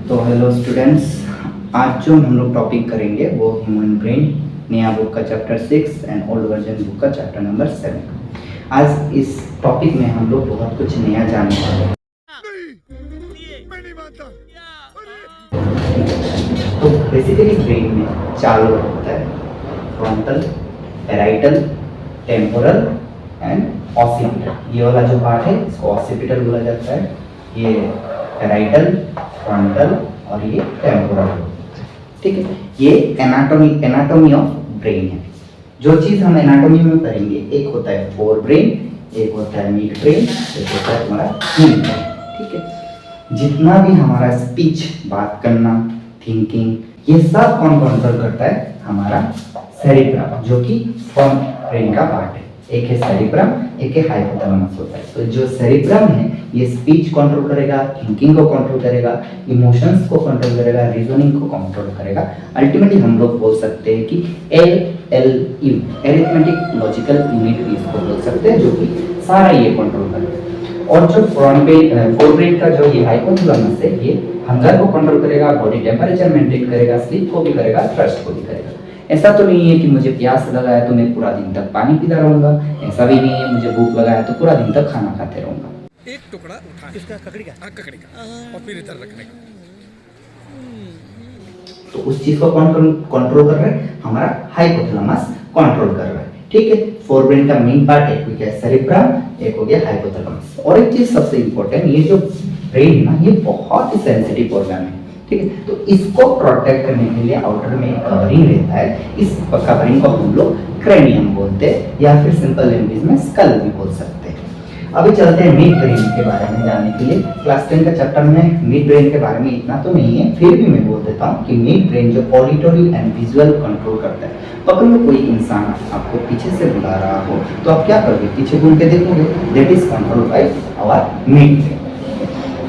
तो hello students, आज जो हम लोग टॉपिक करेंगे वो ह्यूमन ब्रेन, नया बुक का chapter 6 and old version book का चैप्टर नंबर 7। आज इस टॉपिक में हम लोग बहुत कुछ नया जानने वाले हैं। तो बेसिकली ब्रेन में 4 लोब होता है, frontal, parietal, temporal and occipital. ये वाला जो पार्ट है इसको ऑसिपिटल बोला जाता है, ये पैराइटल, फ्रंटल और ये टेम्पोरल। ठीक है, ये एनाटॉमी ऑफ ब्रेन है। जो चीज हम एनाटॉमी में करेंगे, एक होता है फोर ब्रेन, एक होता है मिड ब्रेन, एक होता है हमारा हिंड ब्रेन। ठीक है, जितना भी हमारा स्पीच, बात करना, थिंकिंग, ये सब कौन कंट्रोल करता है? हमारा सेरिब्रम, जो कि फ्रंट ब्रेन का पार्ट है। एक है सेरिब्रम, एक है हाइपोथैलेमस होता है। तो जो सेरिब्रम है ये स्पीच कंट्रोल करेगा, थिंकिंग को कंट्रोल करेगा, इमोशंस को कंट्रोल करेगा, रीजनिंग को कंट्रोल करेगा। अल्टीमेटली हम लोग बोल सकते हैं कि ALU, अरिथमेटिक लॉजिकल यूनिट भी इसको बोल सकते हैं, जो कि सारा ये कंट्रोल करेगा। और जो फोर ब्रेन का जो ये हाइपोथैलेमस है, ये हंगर को कंट्रोल करेगा, बॉडी टेम्परेचर मेंटेन करेगा, स्लीप को भी करेगा, थ्रस्ट को भी करेगा। ऐसा तो नहीं है कि मुझे प्यास लगा है तो मैं पूरा दिन तक पानी पीता रहूंगा, ऐसा भी नहीं है मुझे भूख लगा है तो पूरा दिन तक खाना खाते रहूंगा। एक टुकड़ा उठा किसका? ककड़ी का। हाँ, ककड़ी का। और फिर इधर रखने का। तो उस चीज को कंट्रोल कर रहा है हमारा हाइपोथैलेमस कंट्रोल कर रहा है। ठीक है, फोर ब्रेन का मेन पार्ट एक है सेरिब्रम, एक हो गया हाइपोथैलेमस। और एक चीज सबसे इंपॉर्टेंट, ये जो ब्रेन है ना, ये बहुत ही सेंसिटिव ऑर्गन है। ठीक है, तो इसको प्रोटेक्ट करने के लिए आउटर में कवरिंग रहता है। इस कवरिंग को हम लोग क्रेनियम बोलते हैं, या फिर सिंपल लैंग्वेज में स्कल भी बोल सकते हैं। अभी चलते हैं मिड ब्रेन के बारे में जानने के लिए। क्लास 10 का चैप्टर में मिड ब्रेन के बारे में इतना तो नहीं है, फिर भी मैं बोल देता हूँ कि मिड ब्रेन जो ऑडिटरी एंड विजुअल कंट्रोल करता है। पकड़ लो कोई इंसान आपको पीछे से बुला रहा हो तो आप क्या करोगे? पीछे घूम के देखोगे, that is control by our midbrain.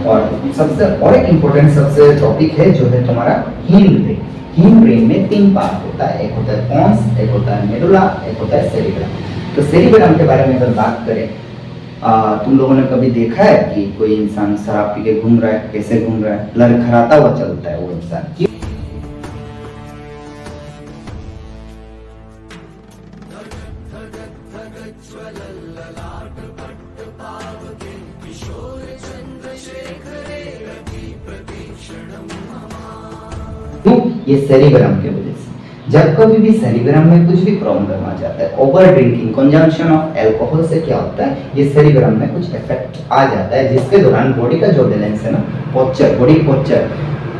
और एक इम्पोर्टेंट सबसे टॉपिक है जो है तुम्हारा हिंड ब्रेन। हिंड ब्रेन में 3 पार्ट होता है, एक होता है पोन्स, एक होता है मेडुला, एक होता है सेरिब्रम। तो सेरिब्रम के बारे में अगर बात करें, तुम लोगों ने कभी देखा है कि कोई इंसान शराब पी के घूम रहा है? कैसे घूम रहा है? लड़खड़ाता हुआ चलता है वो इंसान। ये सेरिब्रम के वजह से। जब कभी भी सेरिब्रम में कुछ भी प्रॉब्लम आ जाता है, over drinking, consumption of alcohol से क्या होता है, ये सेरिब्रम में कुछ इफेक्ट आ जाता है, जिसके दौरान बॉडी का जो बैलेंस है ना, बॉडी पोस्चर,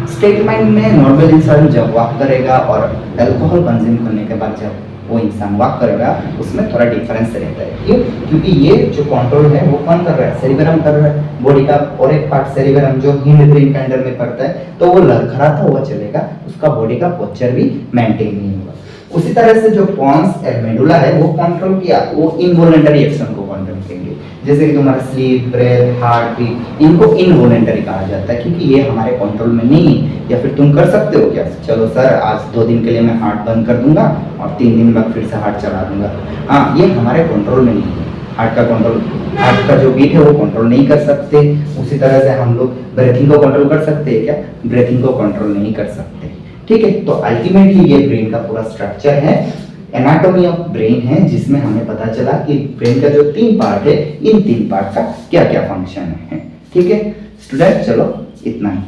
स्टेट माइंड में नॉर्मल इंसान जब वॉक करेगा और अल्कोहल कंज्यूम करने के बाद जब वो इंसान वॉक करेगा, उसमें थोड़ा डिफरेंस रहता है। क्यों? क्योंकि ये जो कंट्रोल है वो कौन कर रहा है? सेरिब्रम कर रहा है बॉडी का। और एक पार्ट सेरिब्रम जो हिंड ब्रेन के अंडर में पड़ता है, तो वो लड़खड़ाता हुआ चलेगा, उसका बॉडी का पोस्चर भी मेंटेन नहीं होगा। उसी तरह से जो पोन्स एंड मेडुला है वो कंट्रोल किया, वो इनवॉलंटरी एक्शन को कंट्रोल करेंगे, जैसे कि तुम्हारा स्लीप, ब्रेथ, हार्ट बीट, इनको इनवॉलंटरी कहा जाता है, क्योंकि ये हमारे कंट्रोल में नहीं है। या फिर तुम कर सकते हो क्या? चलो सर, आज 2 दिन के लिए मैं हार्ट बंद कर दूंगा और 3 दिन बाद फिर से हार्ट चला दूंगा। हाँ, ये हमारे कंट्रोल में नहीं है। हार्ट का जो बीट है वो कंट्रोल नहीं कर सकते। उसी तरह से हम लोग ब्रीथिंग को कंट्रोल कर सकते हैं क्या? ब्रीथिंग को कंट्रोल नहीं कर सकते। ठीक है, तो अल्टीमेटली ये ब्रेन का पूरा स्ट्रक्चर है, एनाटॉमी ऑफ ब्रेन है, जिसमें हमें पता चला कि ब्रेन का जो 3 पार्ट है, इन 3 पार्ट का क्या क्या फंक्शन है। ठीक है स्टूडेंट, चलो इतना ही।